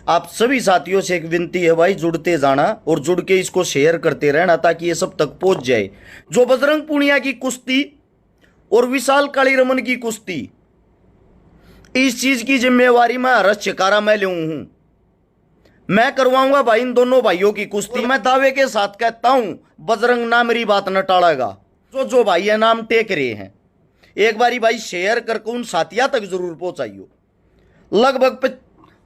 आप सभी साथियों से एक विनती है भाई, जुड़ते जाना और जुड़ के इसको शेयर करते रहना ताकि ये सब तक पहुंच जाए। जो बजरंग पूनिया की कुश्ती और विशाल कालीरमन की कुश्ती, इस चीज की जिम्मेवारी मैं हर्ष चिकारा मैं लूं हूं। मैं करवाऊंगा भाई इन दोनों भाइयों की कुश्ती। मैं दावे के साथ कहता हूं बजरंग ना मेरी बात न टालेगा। जो भाई है नाम टेक रहे हैं, एक बारी भाई शेयर करके उन साथिया तक जरूर पहुंचाइयो। लगभग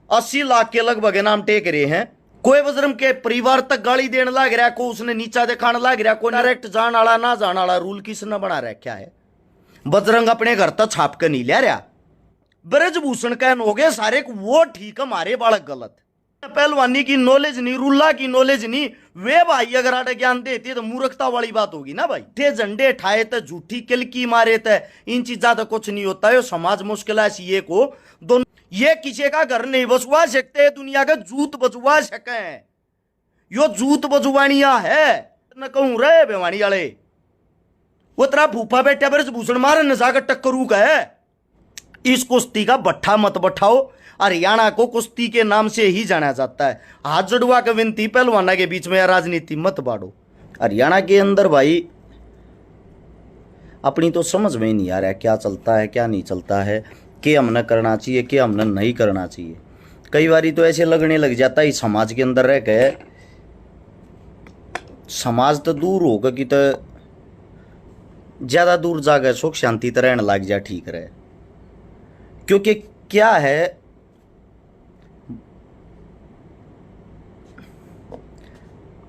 80 लाख के लगभग नाम टेक रहे हैं। कोई बजरंग के परिवार तक गाली देने लग रहा, को उसने नीचा दिखाने लग रहा, कोई डायरेक्ट जान वाला ना जान वाला रूल किसने बना रखा है। बजरंग अपने घर तक छाप कर नहीं ले रहा। ब्रजभूषण कहन हो गए सारे वो ठीक, हमारे बालक गलत। पहलवानी की नॉलेज नहीं, रूल्ला की नॉलेज नहीं, वे भाई अगर आटे ज्ञान देते तो मूर्खता वाली बात होगी ना भाई। थे झंडे ठाए थे, झूठी किलकी मारे थे, इन चीजा तो कुछ नहीं होता है। समाज मुश्किल है ये को दोनों, ये किसी का घर नहीं बसवा सकते, दुनिया का जूत बजवा सके। यो जूत बजवानिया है न कहूं रे बेवानी वाले। वो तेरा फूफा बेटा ब्रजभूषण मारे नशा का टक्करू का है। इस कुश्ती का भट्ठा मत बैठाओ। हरियाणा को कुश्ती के नाम से ही जाना जाता है। हाथ जुड़वा के विनती पहलवाना के बीच में राजनीति मत बांटो। हरियाणा के अंदर भाई अपनी तो समझ में ही नहीं आ रहा क्या चलता है क्या नहीं चलता है, क्या हमने करना चाहिए क्या हमने नहीं करना चाहिए। कई बारी तो ऐसे लगने लग जाता है समाज के अंदर रह गए, समाज तो दूर होगा कि तो ज़्यादा दूर जाकर सुख शांति तो रहने लग जा ठीक रहे। क्योंकि क्या है,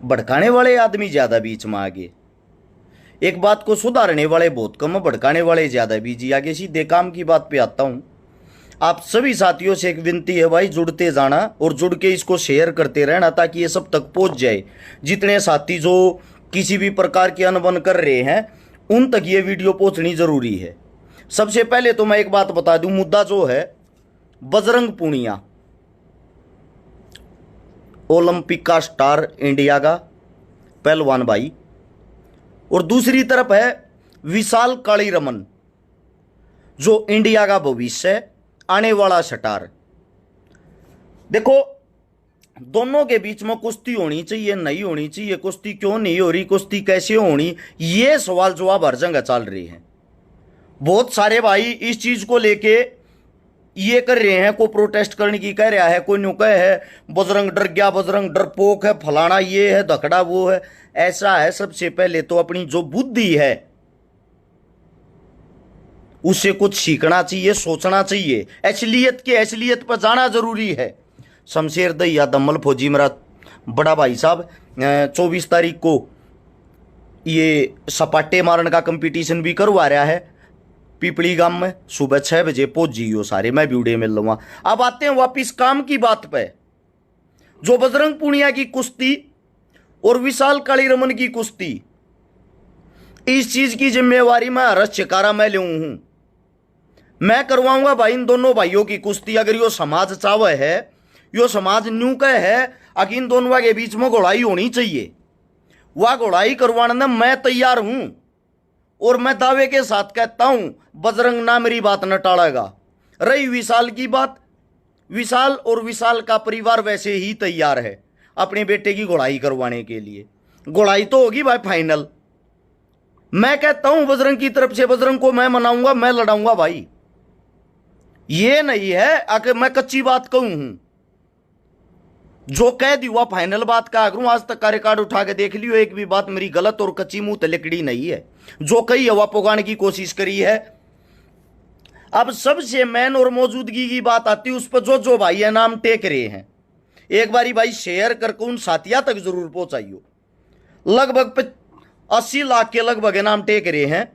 भड़काने वाले आदमी ज्यादा बीच में आगे, एक बात को सुधारने वाले बहुत कम, भड़काने वाले ज्यादा बीजी आगे। सीधे काम की बात पे आता हूं। आप सभी साथियों से एक विनती है भाई, जुड़ते जाना और जुड़ के इसको शेयर करते रहना ताकि ये सब तक पहुंच जाए। जितने साथी जो किसी भी प्रकार की अनबन कर रहे हैं उन तक ये वीडियो पहुंचनी जरूरी है। सबसे पहले तो मैं एक बात बता दूं, मुद्दा जो है बजरंग पूनिया ओलंपिक का स्टार, इंडिया का पहलवान भाई, और दूसरी तरफ है विशाल कालीरमन जो इंडिया का भविष्य आने वाला स्टार। देखो दोनों के बीच में कुश्ती होनी चाहिए नहीं होनी चाहिए, कुश्ती क्यों नहीं हो रही, कुश्ती कैसे होनी, ये सवाल जवाब हर जगह चल रहे हैं। बहुत सारे भाई इस चीज को लेके ये कर रहे हैं, कोई प्रोटेस्ट करने की कह रहा है, कोई न्यू कह है बजरंग डर गया, बजरंग डरपोक है, फलाना ये है, धकड़ा वो है। ऐसा है, सबसे पहले तो अपनी जो बुद्धि है उससे कुछ सीखना चाहिए, सोचना चाहिए। असलियत पर जाना जरूरी है। शमशेर दहिया दम्मल फौजी मेरा बड़ा भाई साहब 24 तारीख को ये सपाटे मारने का कंपटीशन भी करवा रहा है पीपली गांव में। सुबह 6 बजे पहुंच जियो सारे, मैं वीडियो मिल लूंगा। अब आते हैं वापिस काम की बात पे। जो बजरंग पूनिया की कुश्ती और विशाल कालीरमन की कुश्ती, इस चीज की जिम्मेवारी मैं हर्ष चिकारा मैं लूं हूं। मैं करवाऊंगा भाई इन दोनों भाइयों की कुश्ती। अगर यो समाज चावे है, यो समाज न्यू का है, अगर इन दोनों के बीच में घोड़ाई होनी चाहिए, वह घोड़ाई करवाने में मैं तैयार हूं। और मैं दावे के साथ कहता हूं बजरंग ना मेरी बात न टालेगा। रही विशाल की बात, विशाल और विशाल का परिवार वैसे ही तैयार है अपने बेटे की घोड़ाई करवाने के लिए। घोड़ाई तो होगी भाई फाइनल। मैं कहता हूं बजरंग की तरफ से, बजरंग को मैं मनाऊंगा, मैं लड़ाऊंगा भाई। ये नहीं है अगर मैं कच्ची बात कहूं हूं, जो कह दी हुआ फाइनल बात का करूं। आज तक का रिकॉर्ड उठा के देख लियो, एक भी बात मेरी गलत और कच्ची मुंह तलकड़ी नहीं है। जो कही हवा पुगाने की कोशिश करी है। अब सबसे मैन और मौजूदगी की बात आती है, उस पर जो भाई है नाम टेक रहे हैं, एक बारी भाई शेयर करके उन साथिया तक जरूर पहुंचाइयो। लगभग 80 लाख के लगभग नाम टेक रहे हैं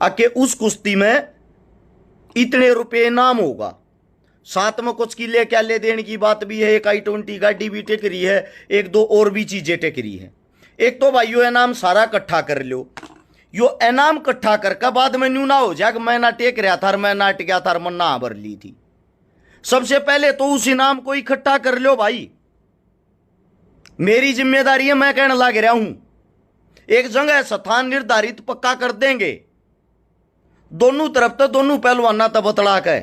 आके उस कुश्ती में इतने रुपए इनाम होगा। साथ में कुछ किले क्या ले देने की बात भी है। एक I-20 गाड़ी भी टेक रही है, एक दो और भी चीजें टेक रही है। एक तो भाई यो इनाम सारा इकट्ठा कर लो। यो इनाम इकट्ठा करके बाद में न्यू ना हो जाए मैं ना टेक रहा था, मैं ना टिका था, मन ना भर ली थी। सबसे पहले तो उस इनाम को इकट्ठा कर लो भाई। मेरी जिम्मेदारी है, मैं कहने लग रहा हूं। एक जगह स्थान निर्धारित पक्का कर देंगे, दोनों तरफ तो दोनों पहलवाना तो बतला के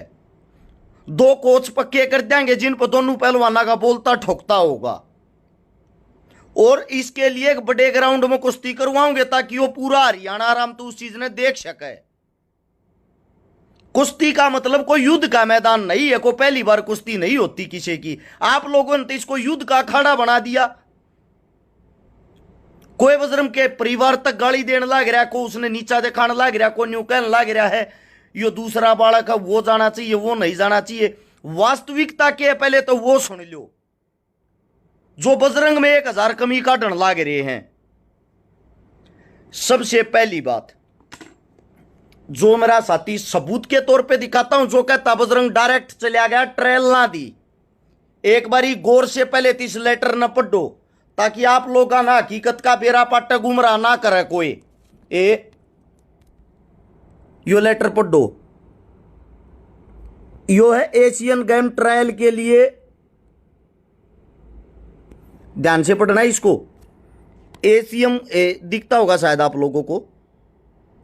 दो कोच पक्के कर देंगे जिन पर दोनों पहलवाना का बोलता ठोकता होगा, और इसके लिए एक बड़े ग्राउंड में कुश्ती करवाओगे ताकि वो पूरा हरियाणा आराम तो उस चीज ने देख सके। कुश्ती का मतलब कोई युद्ध का मैदान नहीं है, कोई पहली बार कुश्ती नहीं होती किसी की। आप लोगों ने तो इसको युद्ध का अखाड़ा बना दिया। कोई बजरंग के परिवार तक गाली देने लग रहा है, को उसने नीचा दिखाने लग रहा है, को न्यू कहने लग रहा है यो दूसरा बालक है, वो जाना चाहिए, वो नहीं जाना चाहिए। वास्तविकता क्या है पहले तो वो सुन लो। जो बजरंग में 1000 कमी काटन लाग रहे हैं। सबसे पहली बात जो मेरा साथी सबूत के तौर पे दिखाता हूं, जो कहता बजरंग डायरेक्ट चला गया, ट्रेल ना दी। एक बारी गौर से पहले इस लेटर न पढ़ो ताकि आप लोग ना हकीकत का बेरा पाटा गुमराह ना करे कोई। यो लेटर पढ़ो, यो है एशियन गेम ट्रायल के लिए, ध्यान से पढ़ना इसको। एशियन दिखता होगा शायद आप लोगों को,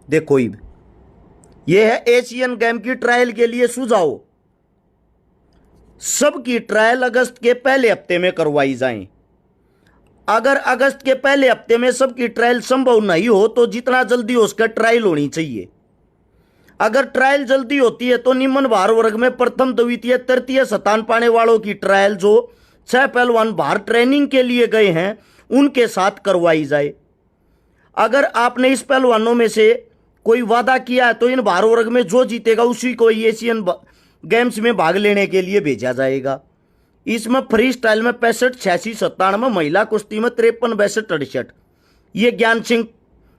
देखो ये है एशियन गेम की ट्रायल के लिए सुझाव। सबकी ट्रायल अगस्त के पहले हफ्ते में करवाई जाए। अगर अगस्त के पहले हफ्ते में सबकी ट्रायल संभव नहीं हो तो जितना जल्दी हो उसका ट्रायल होनी चाहिए। अगर ट्रायल जल्दी होती है तो निम्न भार वर्ग में प्रथम द्वितीय तृतीय स्थान पाने वालों की ट्रायल जो 6 पहलवान बाहर ट्रेनिंग के लिए गए हैं उनके साथ करवाई जाए। अगर आपने इस पहलवानों में से कोई वादा किया है तो इन भार वर्ग में जो जीतेगा उसी को एशियन गेम्स में भाग लेने के लिए भेजा जाएगा। इसमें फ्री स्टाइल में 65, 86, 97, महिला कुश्ती में 53, 62, 68। ये ज्ञान सिंह,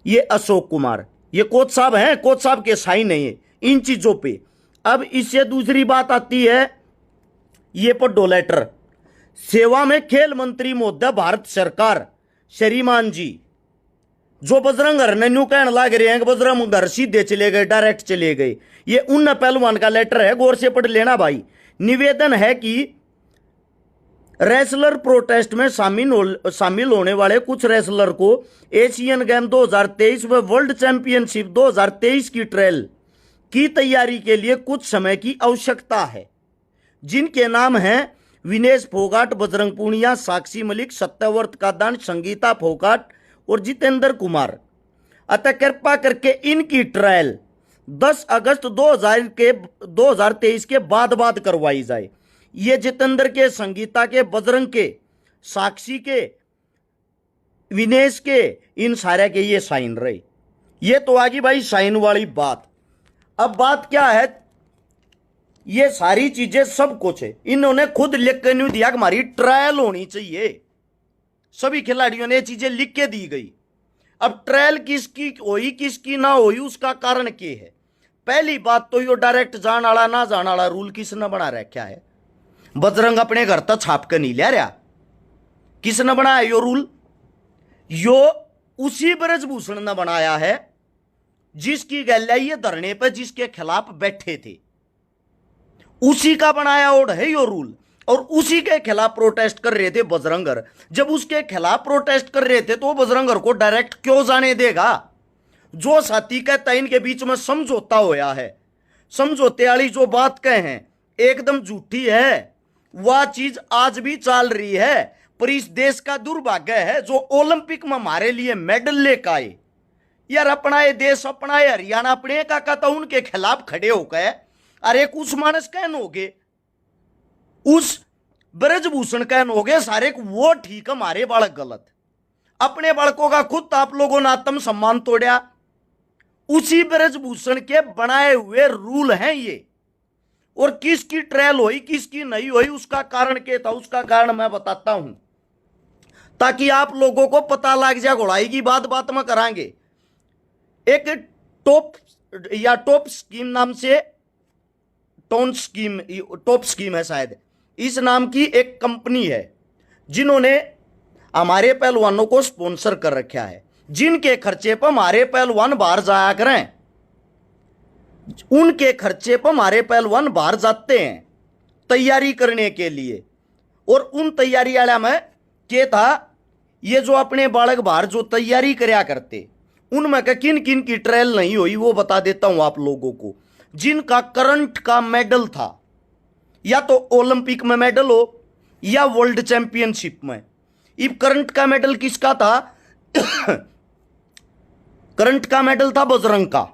ये अशोक कुमार, ये कोच साहब हैं, कोच साहब के साइन नहीं है इन चीजों पे। अब इससे दूसरी बात आती है, ये पढ़ो लेटर। सेवा में खेल मंत्री महोदय भारत सरकार श्रीमान जी, जो बजरंग हरनन्यू कहने लग रहे हैं कि बजरंग घर सीधे चले गए, डायरेक्ट चले गए, ये उन पहलवान का लेटर है, गौर से पढ़ लेना भाई। निवेदन है कि रेसलर प्रोटेस्ट में शामिल होने वाले कुछ रेसलर को एशियन गेम 2023 व वर्ल्ड चैंपियनशिप 2023 की ट्रायल की तैयारी के लिए कुछ समय की आवश्यकता है, जिनके नाम हैं विनेश फोगाट, बजरंग पूनिया, साक्षी मलिक, सत्यवर्त कादान, संगीता फोगाट और जितेंद्र कुमार। अतः कृपा करके इनकी ट्रायल 10 अगस्त 2023 के बाद करवाई जाए। ये जितेंद्र के, संगीता के, बजरंग के, साक्षी के, विनेश के, इन सारे के ये साइन रहे। ये तो आगे भाई साइन वाली बात। अब बात क्या है, ये सारी चीजें सब कुछ है इन्होंने खुद लिख के नहीं दिया कि हमारी ट्रायल होनी चाहिए। सभी खिलाड़ियों ने ये चीजें लिख के दी गई। अब ट्रायल किसकी हुई किसकी ना हुई उसका कारण क्या है। पहली बात तो यो डायरेक्ट जान वाला ना जान वाला रूल किसने बना रखा है। बजरंग अपने घर तक छाप कर नहीं ले रहा, किसने बनाया यो रूल? यो उसी ब्रजभूषण ने बनाया है जिसकी गैल्या ये धरने पर जिसके खिलाफ बैठे थे, उसी का बनाया ओड है यो रूल। और उसी के खिलाफ प्रोटेस्ट कर रहे थे बजरंगर। जब उसके खिलाफ प्रोटेस्ट कर रहे थे तो बजरंगर को डायरेक्ट क्यों जाने देगा? जो साथी कहता है इनके बीच में समझौता होया है, समझौते वाली जो बात कहे हैं एकदम झूठी है। वह चीज आज भी चल रही है, पर इस देश का दुर्भाग्य है जो ओलंपिक में हमारे लिए मेडल लेकर आए। यार अपना ये देश, अपना ये हरियाणा, अपने का कहता उनके खिलाफ खड़े होकर अरे कुछ मानस कहन हो गए, उस ब्रजभूषण कहन हो गए सारे वो ठीक, हमारे बालक गलत। अपने बालकों का खुद आप लोगों ने आत्म सम्मान तोड़ा। उसी ब्रजभूषण के बनाए हुए रूल हैं ये। और किसकी ट्रायल हुई किसकी नहीं हुई उसका कारण क्या था, उसका कारण मैं बताता हूं ताकि आप लोगों को पता लग जाए। घोड़ाई की बात में करांगे। एक टॉप स्कीम नाम से, टॉप स्कीम है शायद, इस नाम की एक कंपनी है जिन्होंने हमारे पहलवानों को स्पॉन्सर कर रखा है, जिनके खर्चे पर हमारे पहलवान बाहर जाया करें। उनके खर्चे पर हमारे पहलवान बाहर जाते हैं तैयारी करने के लिए। और उन तैयारी वाला में क्या था, ये जो अपने बालक बाहर जो तैयारी करया करते उनमें किन किन की ट्रायल नहीं हुई वो बता देता हूं आप लोगों को। जिनका करंट का मेडल था, या तो ओलंपिक में मेडल हो या वर्ल्ड चैंपियनशिप में। इब करंट का मेडल किसका था? करंट का मेडल था बजरंग का,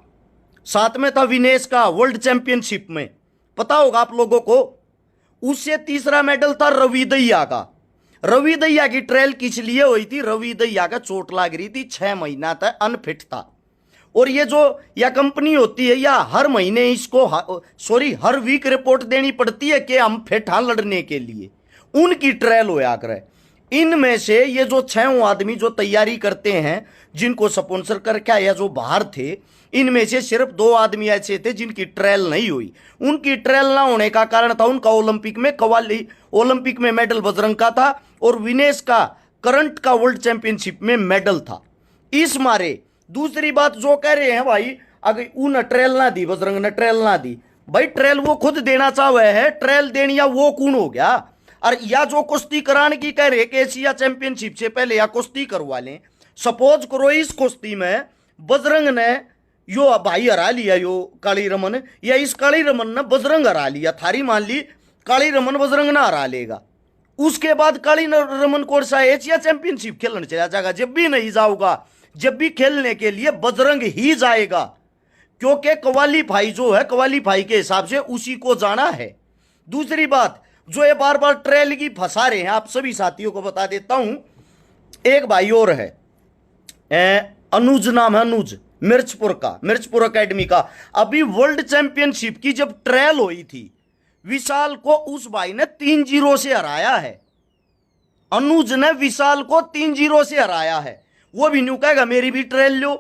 साथ में था विनेश का वर्ल्ड चैंपियनशिप में, पता होगा आप लोगों को। उससे तीसरा मेडल था रवि दहिया का। रवि दहिया की ट्रायल किस लिए हुई थी? रवि दहिया का चोट लग रही थी, 6 महीना तक अनफिट था। और ये जो या कंपनी होती है या हर महीने इसको हर वीक रिपोर्ट देनी पड़ती है कि हम फिट हाँ लड़ने के लिए, उनकी ट्रायल होया करे। इनमें से ये जो 6 आदमी जो तैयारी करते हैं, जिनको स्पॉन्सर करके आया जो बाहर थे, इनमें से सिर्फ 2 आदमी ऐसे थे जिनकी ट्रायल नहीं हुई। उनकी ट्रायल ना होने का कारण था उनका ओलंपिक में मेडल बजरंग का था और विनेश का करंट का वर्ल्ड चैंपियनशिप में मेडल था। इस मारे दूसरी बात जो कह रहे हैं भाई, अगर उन ट्रायल ना दी, बजरंग ने ट्रायल ना दी, भाई ट्रायल वो खुद देना चाहे है, ट्रायल देनी या वो कौन हो गया? और या जो कुश्ती कराने की कह रहे कि एशिया चैंपियनशिप से पहले या कुश्ती करवा लें। सपोज करो इस कुश्ती में बजरंग ने यो भाई हरा लिया, यो काली रमन, या इस काली रमन ने बजरंग हरा लिया, थारी मान ली काली रमन बजरंग ना हरा लेगा, उसके बाद काली रमन कौन सा एशिया चैंपियनशिप खेलने चला जाएगा? जब भी नहीं जाऊगा, जब भी खेलने के लिए बजरंग ही जाएगा, क्योंकि क्वालीफाई जो है क्वालीफाई के हिसाब से उसी को जाना है। दूसरी बात जो ये बार बार ट्रेल की फंसा रहे हैं, आप सभी साथियों को बता देता हूं। एक भाई और है, अनुज नाम है, अनुज, मिर्चपुर एकेडमी का। अभी वर्ल्ड चैंपियनशिप की जब ट्रायल हुई थी, विशाल को उस भाई ने 3-0 से हराया है। अनुज ने विशाल को 3-0 से हराया है। वो भी न्यू कहेगा मेरी भी ट्रायल लो।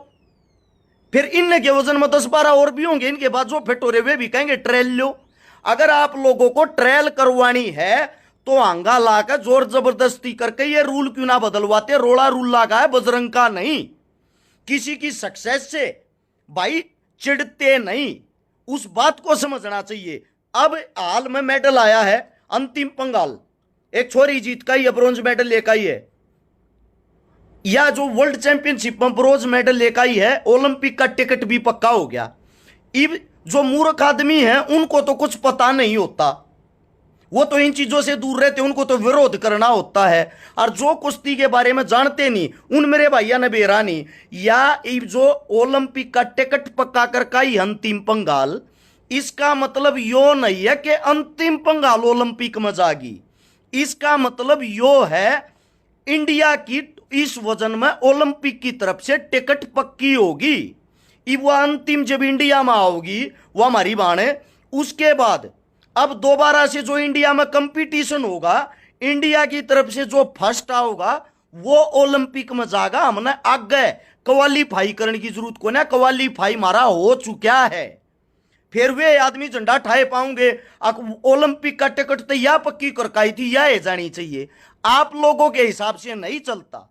फिर इनके वजन में 10-12 और भी होंगे, इनके बाद जो फिट हो रहे वे भी कहेंगे ट्रायल लो। अगर आप लोगों को ट्रायल करवानी है तो हंगा लाकर जोर जबरदस्ती करके ये रूल क्यों ना बदलवाते? रोड़ा रूल लगा है, बजरंग का नहीं। किसी की सक्सेस से भाई चिढ़ते नहीं, उस बात को समझना चाहिए। अब हाल में मेडल आया है अंतिम पंगाल, एक छोरी जीत का ही ब्रोंज मेडल लेकर ही है, या जो वर्ल्ड चैंपियनशिप में ब्रोंज मेडल लेकर ही है, ओलंपिक का टिकट भी पक्का हो गया। इब जो मूर्ख आदमी है उनको तो कुछ पता नहीं होता, वो तो इन चीजों से दूर रहते, उनको तो विरोध करना होता है। और जो कुश्ती के बारे में जानते नहीं, उन मेरे भैया ने बेरा नहीं। या जो ओलंपिक का टिकट पक्का कर का ही अंतिम पंगाल, इसका मतलब यो नहीं है कि अंतिम पंगाल ओलंपिक में जागी। इसका मतलब यो है इंडिया की इस वजन में ओलंपिक की तरफ से टिकट पक्की होगी। वो अंतिम जब इंडिया में आओगी वो हमारी बाण है। उसके बाद अब दोबारा से जो इंडिया में कंपटीशन होगा, इंडिया की तरफ से जो फर्स्ट आओगा वो ओलंपिक में जाएगा। हमने आगे क्वालीफाई करने की जरूरत को ना, क्वालीफाई हमारा हो चुका है। फिर वे आदमी झंडा ठाए पाऊंगे। ओलंपिक का टिकट तो यह पक्की करकाई थी, यह जानी चाहिए। आप लोगों के हिसाब से नहीं चलता।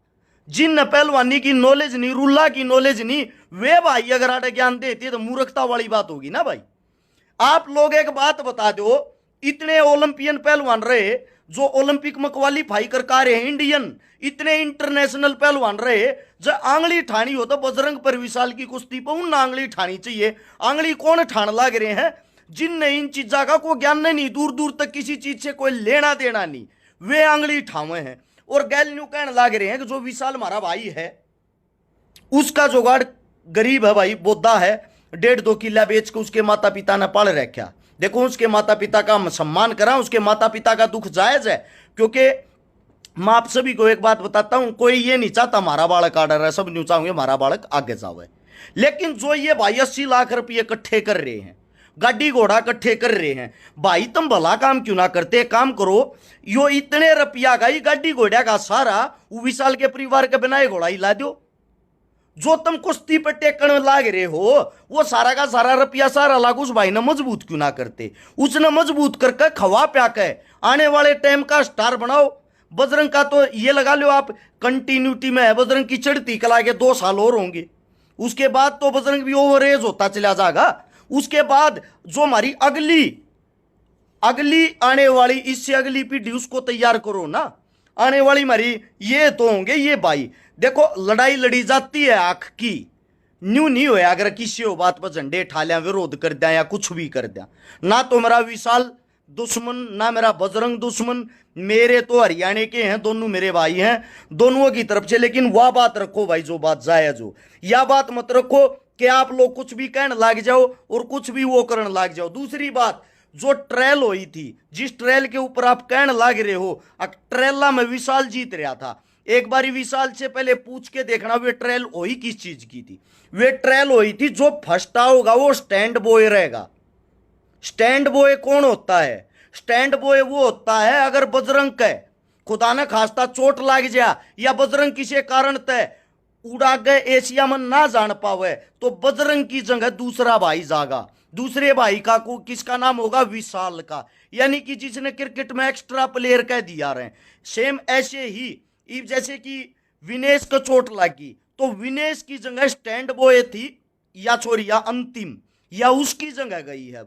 जिन पहलवानी की नॉलेज नहीं, रुल्ला की नॉलेज नहीं, वे भाई अगर आटे ज्ञान देते तो मूर्खता वाली बात होगी ना भाई। आप लोग एक बात बता दो, इतने ओलंपियन पहलवान रहे जो ओलंपिक में क्वालीफाई कर का रहे हैं, इंडियन इतने इंटरनेशनल पहलवान रहे, जब आंगली ठानी हो तो बजरंग पर विशाल की कुश्ती पर उन आंगली ठानी चाहिए। आंगली कौन ठान लाग रहे हैं? जिनने इन चीजा का कोई ज्ञान नहीं, दूर दूर तक किसी चीज से कोई लेना देना नहीं, वे आंगली ठावे हैं। और गैल न्यू कहने लाग रहे हैं कि जो विशाल हमारा भाई है उसका जुगाड़ गरीब है भाई, बोधा है, 1.5-2 किला बेच के उसके माता पिता ने पाल रखा। देखो उसके माता पिता का हम सम्मान करा, उसके माता पिता का दुख जायज है। क्योंकि मैं आप सभी को एक बात बताता हूं, कोई ये नहीं चाहता हमारा बालक आडर है, सब न्यू चाहोगे हमारा बालक आगे जावे। लेकिन जो ये भाई 80 लाख रुपये इकट्ठे कर रहे हैं, गाड़ी घोड़ा इकट्ठे कर रहे हैं, भाई तुम भला काम क्यों ना करते? काम करो, यो इतने रुपया का ही गाड़ी घोड़ा का सारा विशाल के परिवार के बनाए घोड़ा ही ला दो। जो तुम कुश्ती पे टेकन लाग रहे हो वो सारा का सारा रुपया सारा लाग उस भाई ने मजबूत क्यों ना करते? उसने मजबूत करके खवा प्या के आने वाले टाइम का स्टार बनाओ। बजरंग का तो ये लगा लो आप कंटिन्यूटी में है, बजरंग की चढ़ती कला के 2 साल और होंगे, उसके बाद तो बजरंग भी ओवर एज होता चला जाएगा। उसके बाद जो हमारी अगली आने वाली, इससे अगली पीढ़ी उसको तैयार करो ना। आने वाली हमारी ये तो होंगे ये भाई। देखो लड़ाई लड़ी जाती है आंख की, न्यू नहीं होया अगर किसी बात पर झंडे ठा लिया, विरोध कर दिया या कुछ भी कर दिया ना। तो मेरा विशाल दुश्मन ना मेरा बजरंग दुश्मन, मेरे तो हरियाणा के हैं, दोनों मेरे भाई हैं दोनों की तरफ से। लेकिन वह बात रखो भाई जो बात जायज हो, या बात मत रखो कि आप लोग कुछ भी कहने लग जाओ और कुछ भी वो करने लग जाओ। दूसरी बात, जो ट्रेल हुई थी, जिस ट्रेल के ऊपर आप कहने लग रहे हो, ट्रेला में विशाल जीत रहा था। एक बारी विशाल से पहले पूछ के देखना वे ट्रेल हुई किस चीज की थी। वे ट्रेल हुई थी जो फर्स्ट होगा वो स्टैंड बॉय रहेगा। स्टैंड बॉय कौन होता है? स्टैंड बॉय वो होता है अगर बजरंग के खुदा ने खास्ता चोट लाग जा या बजरंग किसी कारण तय उड़ा गए एशिया में ना जान पावे, तो बजरंग की जगह दूसरा भाई जागा। दूसरे भाई का को किसका नाम होगा? विशाल का, यानी कि जिसने क्रिकेट में एक्स्ट्रा प्लेयर कह दिया रहे। सेम ऐसे ही जैसे कि विनेश को चोट लगी तो विनेश की जगह स्टैंड बॉय थी या छोरिया अंतिम या उसकी जगह गई है।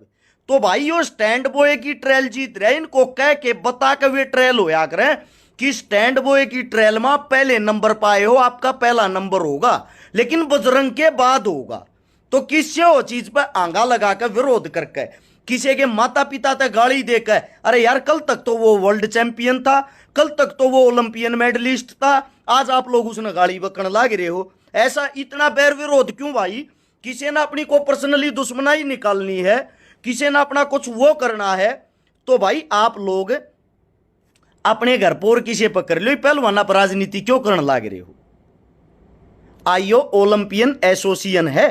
तो भाई यो स्टैंड बॉय की ट्रेल जीत रहे, इनको कह के बता के वे ट्रेल होया करें कि स्टैंड बॉय की ट्रेल में पहले नंबर पाए हो, आपका पहला नंबर होगा, लेकिन बजरंग के बाद होगा। तो किससे वो चीज पर आंगा लगा कर विरोध करके किसी के माता पिता तक गाली देकर, अरे यार कल तक तो वो वर्ल्ड चैंपियन था, कल तक तो वो ओलंपियन मेडलिस्ट था, आज आप लोग उसने गाली बकने लग रहे हो। ऐसा इतना बैर विरोध क्यों भाई? किसी ने अपनी को पर्सनली दुश्मनाई निकालनी है, किसी ने अपना कुछ वो करना है, तो भाई आप लोग अपने घर पर किसी पर कर लो, पहलवाना पर राजनीति क्यों करने लग रहे हो? आईओ ओलंपियन एसोसिएशन है,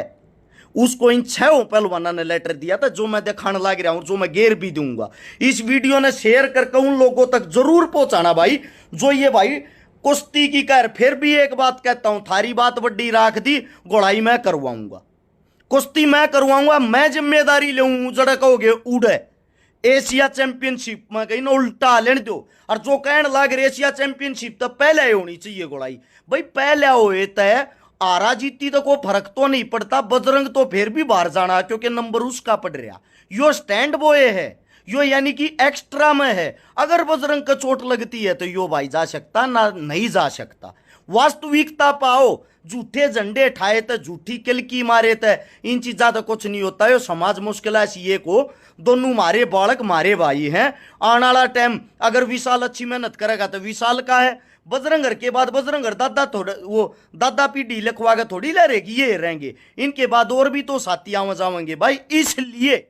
उसको इन 6 पहलवाना ने लेटर दिया था, जो मैं दिखाने लग रहा हूं, जो मैं गेर भी दूंगा। इस वीडियो ने शेयर करके उन लोगों तक जरूर पहुंचाना भाई जो ये भाई कुश्ती की कर। फिर भी एक बात कहता हूं, थारी बात बड्डी राख दी, गोड़ाई मैं करवाऊंगा, कुश्ती मैं करवाऊंगा, मैं जिम्मेदारी लूंगा। जड़ा कहोगे उड़े एशिया चैंपियनशिप में कहीं ना उल्टा लेने दो, और जो कहने लग रहे एशिया चैंपियनशिप तो पहले होनी चाहिए गोड़ाई। भाई पहले होए तय आरा जीती तो कोई फर्क तो नहीं पड़ता, बजरंग तो फिर भी बाहर जाना क्योंकि नंबर उसका पड़ रहा। यो स्टैंड बॉय है, यो यानी कि एक्स्ट्रा में है। अगर बजरंग का चोट लगती है तो यो भाई जा सकता ना, नहीं जा सकता। वास्तविकता पाओ, झूठे झंडे ठाए थे, झूठी किलकी मारे थे, इन चीजा तो कुछ नहीं होता है। समाज मुश्किल है सीए को, दोनों मारे बालक मारे भाई हैं। आने वाला टाइम अगर विशाल अच्छी मेहनत करेगा तो विशाल का है, बजरंगर के बाद बजरंगर दादा थोड़ा वो दादा पीढ़ी लिखवा के थोड़ी ले रहेगी, ये रहेंगे। इनके बाद और भी तो साथी आवा जावेंगे भाई, इसलिए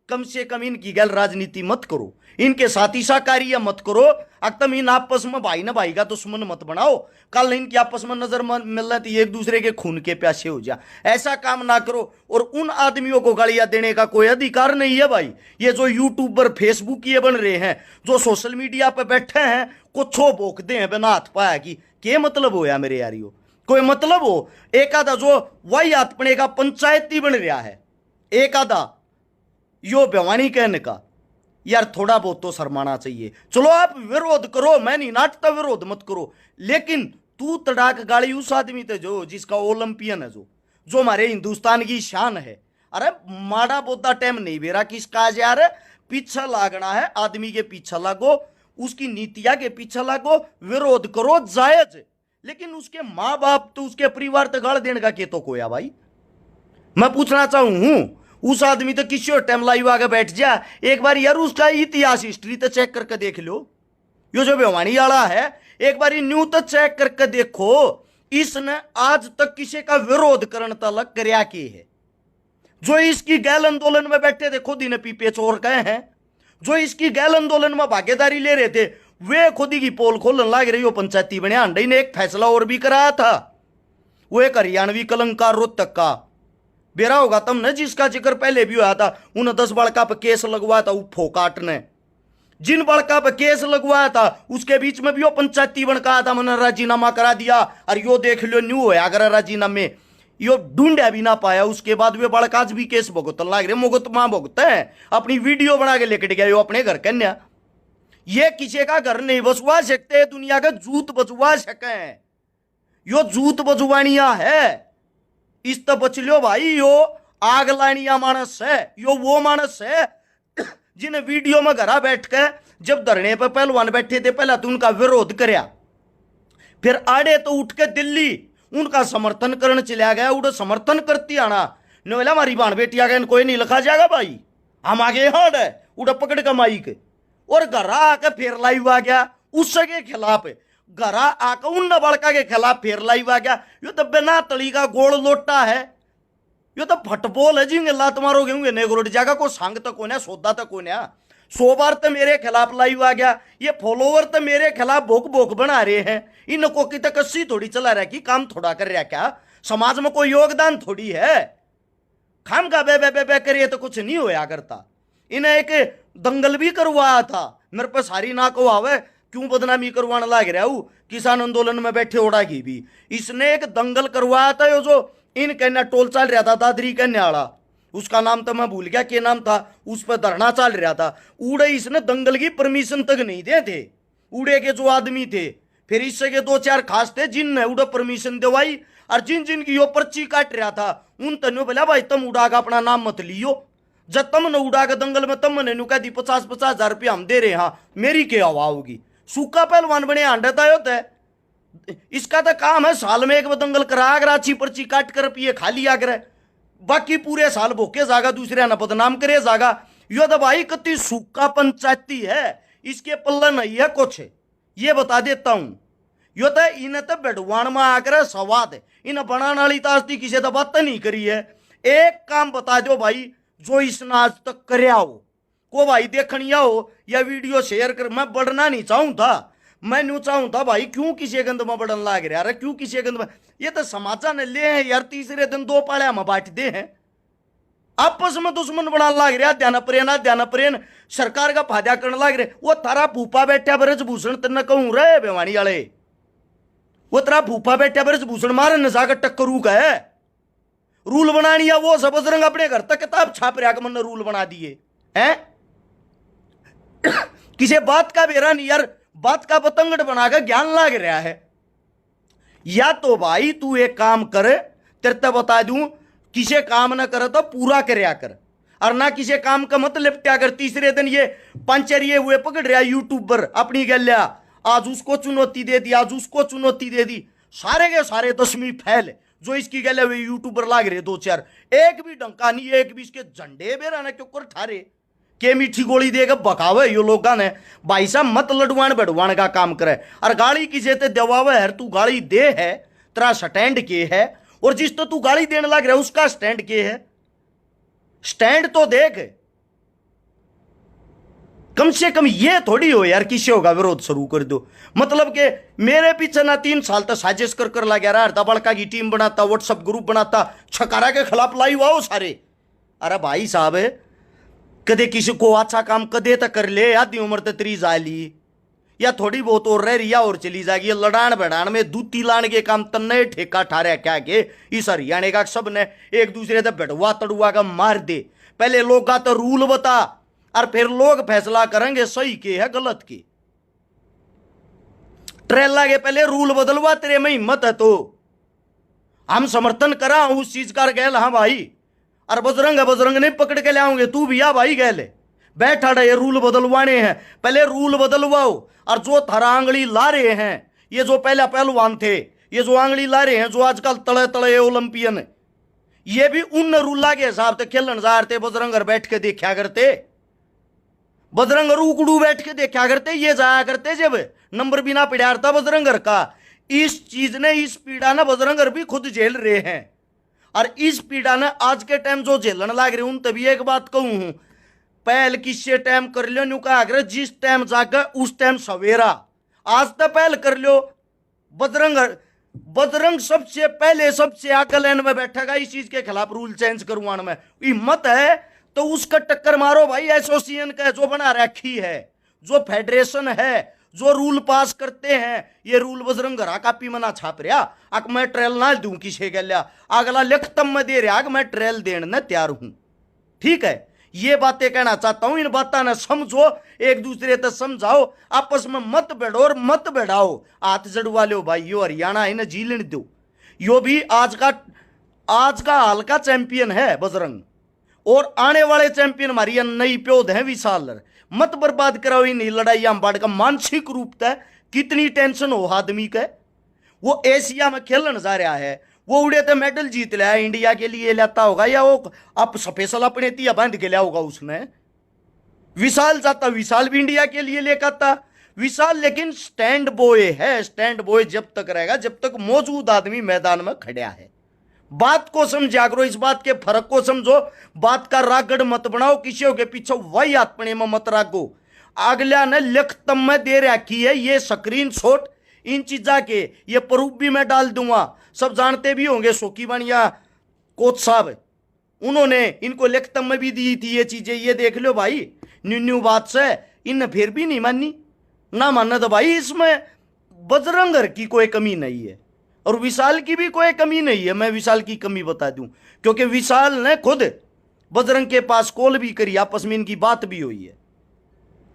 कम से कम इनकी गैल राजनीति मत करो, इनके साथी साकारिया मत करो। अक्तम इन आपस में भाई ना भाई का दुश्मन मत बनाओ, कल इनकी आपस में नजर मिलना तो एक दूसरे के खून के प्यासे हो जा, ऐसा काम ना करो। और उन आदमियों को गालियां देने का कोई अधिकार नहीं है भाई। ये जो यूट्यूबर फेसबुक ये बन रहे हैं, जो सोशल मीडिया पर बैठे हैं, कुछ भोंकते हैं बिना हाथ पाया की, क्या मतलब हो या मेरे यारियों? कोई मतलब हो? एक आधा जो वही अपने का पंचायती बन रहा है, एक आधा यो बेवानी कहने का, यार थोड़ा बहुत तो शर्माना चाहिए। चलो आप विरोध करो, मैं नहीं नाटता, विरोध मत करो, लेकिन तू तड़ाक गाड़ी उस आदमी थे जो जिसका ओलंपियन है, जो हमारे हिंदुस्तान की शान है। अरे माड़ा बोदा टाइम नहीं बेरा किसका यार, पीछे लागना है, आदमी के पीछे लागो, उसकी नीतियां के पीछे लागो, विरोध करो जायज, लेकिन उसके माँ बाप तो उसके परिवार तक गाड़ देने का के तो कोया भाई। मैं पूछना चाहूं हूं, उस आदमी तो किसी और टाइम लाइव आगे बैठ जा, एक बार यार उसका इतिहास हिस्ट्री तो चेक करके देख लो। यो जो बेवानी वाला है, एक बार न्यू तो चेक करके देखो, इसने आज तक किसी का विरोध करने तक करया के है। जो इसकी गैल आंदोलन में बैठे थे खुद ही ने पीपे चोर गए हैं, जो इसकी गैल आंदोलन में भागीदारी ले रहे थे वे खुद ही की पोल खोलने लग रही हो। पंचायती बने अंडे ने एक फैसला और भी कराया था, वो एक हरियाणवी कलंकार रोहतक का बेरा होगा तुमने, जिसका जिक्र पहले भी हुआ था। उन्हें 10 बड़का पर केस लगवाया था फोकाट ने, जिन बड़का पर केस लगवाया था उसके बीच में भी वो पंचायती बन कहा था, मैंने राजीनामा करा दिया। और यो देख लो न्यू होया अगर राजीनामे यो ढूंढा भी ना पाया, उसके बाद वे बड़काज भी केस भुगतन लग रहे। मुगत मां भुगते हैं, अपनी वीडियो बना के लेकर गए अपने घर कन्या। ये किसी का घर नहीं बसवा सकते, दुनिया का जूत बजवा सके, यो जूत बजवानिया है। इस तो बच लो भाई, यो आग लानिया मानस है, यो वो मानस है जिन्हें वीडियो में घरा बैठ के जब धरने पर पहलवान बैठे थे पहला तो उनका विरोध करया, फिर आड़े तो उठ के दिल्ली उनका समर्थन करने चला गया, उड़ समर्थन करती आना नोला हमारी बाण बेटी आ गए, कोई नहीं लिखा जाएगा भाई, हम आगे हार्ड है। उड़ा पकड़ का माइक और घरा आके फिर लाइव आ गया उसके खिलाफ, घरा आकर उन बड़का के खिलाफ फिर लाइव आ गया। यो तो बिना तली का गोल लोटा है, यो तो फटबॉल है जिंगे लात मारोगे होंगे ने गोल जागा को संग तक कोने सौदा तक कोने 100 बार तो मेरे खिलाफ लाइव आ गया। ये फॉलोवर तो मेरे खिलाफ भोक भोक बना रहे हैं, इनको की तक कस्सी थोड़ी चला रहा कि काम थोड़ा कर रहा, क्या समाज में कोई योगदान थोड़ी है, खाम का बे करिए तो कुछ नहीं होया करता। इन्हें एक दंगल भी करवाया था, मेरे पे सारी ना को आवे क्यों बदनामी करवाने लग रहा हूं, किसान आंदोलन में बैठे ओढ़ा की भी इसने एक दंगल करवाया था। यो जो इन कहना टोल चल रहा था दादरी कहने वाला, उसका नाम तो मैं भूल गया क्या नाम था, उस पर धरना चल रहा था। उड़े इसने दंगल की परमिशन तक नहीं दे थे, उड़े के जो आदमी थे, फिर इससे के 2-4 खास थे जिनने उड़े परमिशन दिवाई, और जिन जिन की यो पर्ची काट रहा था उन तनु बोला भाई तुम उड़ागा अपना नाम मत लियो, जब तुम न उड़ागा दंगल में तुम ने कह दी 50-50 हजार रुपया हम दे रहे, हाँ मेरी क्या हवा होगी, सूखा पहलवान बने आंडता होता है। इसका तो काम है साल में एक दंगल करा कर अच्छी पर्ची काट कर पिए खा लिया करे, बाकी पूरे साल भोके जागा दूसरे ना बदनाम करे जागा। यो तो भाई कति सूखा पंचायती है, इसके पल्ला नहीं है कुछ, ये बता देता हूं। यो तो इन्हें तो बेडवान में आकर सवाद इन बनाने वाली तास्ती किसी तो बात नहीं करी है। एक काम बता दो भाई जो इसने आज तक करया हो, को भाई देखनिया हो या वीडियो शेयर कर, मैं बढ़ना नहीं चाहूं था, मैं न्यू चाहूं था भाई क्यों किसी गंद में बढ़न लाग रहा है, क्यों किसी गंद में, ये तो समाचार ने ले हैं यार, तीसरे दिन 2 पालिया में बांट दे हैं, आपस में दुश्मन बना लाग रहा, ध्यान प्रेन सरकार का फायदा करने लाग रहे। वो तारा फूफा बैठा ब्रजभूषण तेना कहूं रे बेवानी वाले, वो तेरा फूफा बैठा ब्रजभूषण मारे न जाकर टक्करू का है, रूल बनानी है वो सब बजरंग अपने घर तक किताब छाप रहा मन रूल बना दिए हैं। किसी बात का बेरा नहीं यार, बात का पतंगड़ बनाकर ज्ञान लाग रहा है। या तो भाई तू एक काम कर, तेरे तो बता दूं किसी काम ना करे तो पूरा करया कर, और ना किसी काम का मत लिपटा कर। तीसरे दिन ये पंचरिए हुए पकड़ रहा यूट्यूबर अपनी गल्या, आज उसको चुनौती दे दी, आज उसको चुनौती दे दी, सारे के सारे 10वीं फैल जो इसकी गले हुए यूट्यूबर लाग रहे 2-4, एक भी डंका नहीं, एक भी इसके झंडे बेरा ना क्यों कर ठारे के मीठी गोली देकर बकावे यो लोग ने। भाई साहब मत लडवान बड़वान का काम करे, और गाड़ी किसे ते दबावे है, तू गाड़ी दे है तेरा स्टैंड के है, और जिस तो तू गाड़ी देने लग रहा है उसका स्टैंड के है, स्टैंड तो देख, कम से कम ये थोड़ी हो यार किसी होगा विरोध शुरू कर दो। मतलब के मेरे पीछे ना 3 साल तक साजिश कर लगा रहा, दबड़का की टीम बनाता, व्हाट्सएप ग्रुप बनाता, छकारा के खिलाफ लाइव आओ सारे। अरे भाई साहब कदे किसी को अच्छा काम कदे तक कर ले, आधी उम्र तक 30 जाली या थोड़ी बहुत और रह रही और चली जाएगी, लड़ान बढ़ान में दूती लाने के काम तन्ने ठेका ठारे क्या के इस हरियाणा का सब ने एक दूसरे से बेड़वा तड़ुआ का मार दे। पहले लोग का तो रूल बता, और फिर लोग फैसला करेंगे सही के है गलत के। ट्रेला के पहले रूल बदलवा, तेरे में हिम्मत है तो हम समर्थन करा उस चीज का गैल, हाँ भाई, और बजरंग नहीं पकड़ के ले आओगे, तू भी आ भाई गैल बैठा ये रूल बदलवाने हैं, पहले रूल बदलवाओ। और जो थारा आंगली ला रहे हैं, ये जो पहला पहलवान थे, ये जो आंगली ला रहे हैं, जो आजकल तड़े तड़े ओलंपियन, ये भी उन रूला के हिसाब से खेलन जा रहे, बजरंग बैठ के देखा करते, बजरंग उकड़ू बैठ के देखा करते, ये जाया करते जब नंबर भी ना पिड़ारता बजरंग का। इस चीज ने, इस पीड़ा ने बजरंग भी खुद झेल रहे हैं, और इस पीड़ा ने आज के टाइम जो झेलन लाग रहे उन तभी एक बात कहूं हूं, पहल किससे टाइम कर लो न्यू कहा कर, जिस टाइम जाकर उस टाइम सवेरा, आज तो पहल कर लो। बजरंग सबसे पहले सबसे आगे लाइन में बैठेगा इस चीज के खिलाफ रूल चेंज करवाने में। हिम्मत है तो उसका टक्कर मारो भाई, एसोसिएशन का जो बना रखी है, जो फेडरेशन है, जो रूल पास करते हैं, ये रूल बजरंग घरा कापी मना छाप रहा, अक मैं ट्रेल ना दूं किसी के लिया, अगला लिखतम में दे रहा मैं ट्रेल देने तैयार हूं। ठीक है, ये बातें कहना चाहता हूं, इन बातों ने समझो, एक दूसरे तक समझाओ, आपस में मत बैठो और मत बैठाओ, हाथ जड़वा लो भाई। यो हरियाणा है ना, जीलन दो, यो भी आज का हाल का चैंपियन है बजरंग, और आने वाले चैंपियन हमारी नई प्योद है विशाल। मत बर्बाद कराओ इन लड़ाई हम बाढ़ का। मानसिक रूप से कितनी टेंशन हो आदमी का, वो एशिया में खेलने जा रहा है, वो उड़े तो मेडल जीत लिया इंडिया के लिए लेता होगा, या वो अब स्पेशल अपने तिया बांध के लिया होगा उसने, विशाल जाता, विशाल भी इंडिया के लिए लेकर आता विशाल, लेकिन स्टैंड बॉय है। स्टैंड बॉय जब तक रहेगा जब तक मौजूद आदमी मैदान में खड़ा है। बात को समझा करो, इस बात के फर्क को समझो। बात का रागड़ मत बनाओ, किसी के पीछे वही आत्मने में मत रागो। अगला ने लिखत में दे रखी है ये स्क्रीन शॉट इन चीजा के, ये प्रूफ भी मैं डाल दूंगा। सब जानते भी होंगे शोकीबानिया कोच साहब, उन्होंने इनको लिखत में भी दी थी ये चीजें। ये देख लो भाई, न्यू न्यू बात से इन फिर भी नहीं मानी ना मानना। तो भाई इसमें बजरंग की कोई कमी नहीं है और विशाल की भी कोई कमी नहीं है। मैं विशाल की कमी बता दूं, क्योंकि विशाल ने खुद बजरंग के पास कॉल भी करी, आपस में इनकी बात भी हुई है,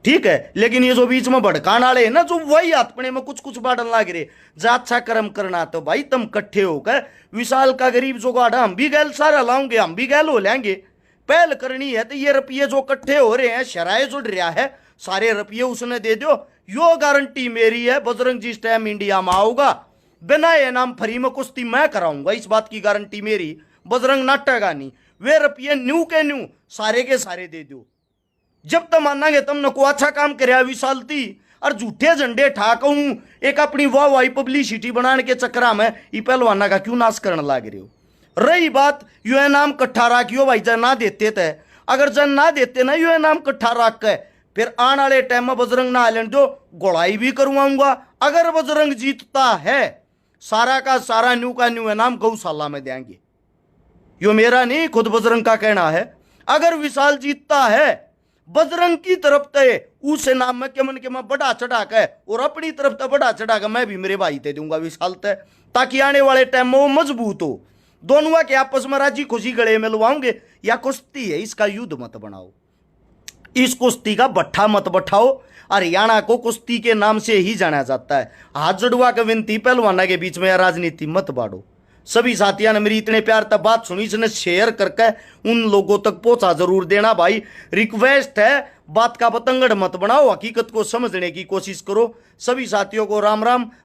ठीक है। लेकिन ये जो बीच में भड़कान वाले है ना, जो वही अपने में कुछ कुछ बाढ़ लाग रहे, जा अच्छा कर्म करना तो भाई तुम इकट्ठे होकर विशाल का गरीब जो गाढ़ा हम भी गैल सारा लाऊंगे, हम भी गैल हो लेंगे। पहल करनी है तो ये रुपये जो इकट्ठे हो रहे हैं, शराय जुड़ रहा है, सारे रुपये उसने दे दो। यो गारंटी मेरी है, बजरंग जिस टाइम इंडिया में आओगा बिना ये नाम फ्री में कुश्ती मैं कराऊंगा, इस बात की गारंटी मेरी। बजरंग नाटेगा नहीं, वे रुपये न्यू के न्यू सारे के सारे दे दो। जब तक मानांगे तुमने को अच्छा काम कराया विशाल थी, और झूठे झंडे ठाक हूं एक अपनी वाह वाही पब्लिसिटी बनाने के चक्कर में ये पहलवाना का क्यों नाश करने लग रहे हो। रही बात यू नाम कट्ठा राखियो भाई, जन ना देते थे, अगर जन ना देते ना यू नाम कट्ठा राख के, फिर आने वाले टाइम में बजरंग ना लेने दो, गोड़ाई भी करवाऊंगा। अगर बजरंग जीतता है सारा का सारा न्यू का न्यू नाम गौशाला में देंगे, यो मेरा नहीं खुद बजरंग का कहना है। अगर विशाल जीतता है बजरंग की तरफ ते उस नाम में केमन के मैं बढ़ा चढ़ा के, और अपनी तरफ ते बढ़ा चढ़ा के मैं भी मेरे भाई ते दूंगा विशाल ते, ताकि आने वाले टाइम में वो मजबूत हो। दोनों के आपस में राजी खुशी गले मिलवाओगे। या कुश्ती है, इसका युद्ध मत बनाओ, इस कुश्ती का भट्ठा मत बैठाओ। हरियाणा को कुश्ती के नाम से ही जाना जाता है। हाथ जुड़वा के विनती पहलवाना के बीच में राजनीति मत बांटो। सभी साथियों ने मेरी इतने प्यार तक बात सुनी, इसने शेयर करके उन लोगों तक पहुंचा जरूर देना भाई, रिक्वेस्ट है। बात का पतंगड़ मत बनाओ, हकीकत को समझने की कोशिश करो। सभी साथियों को राम राम।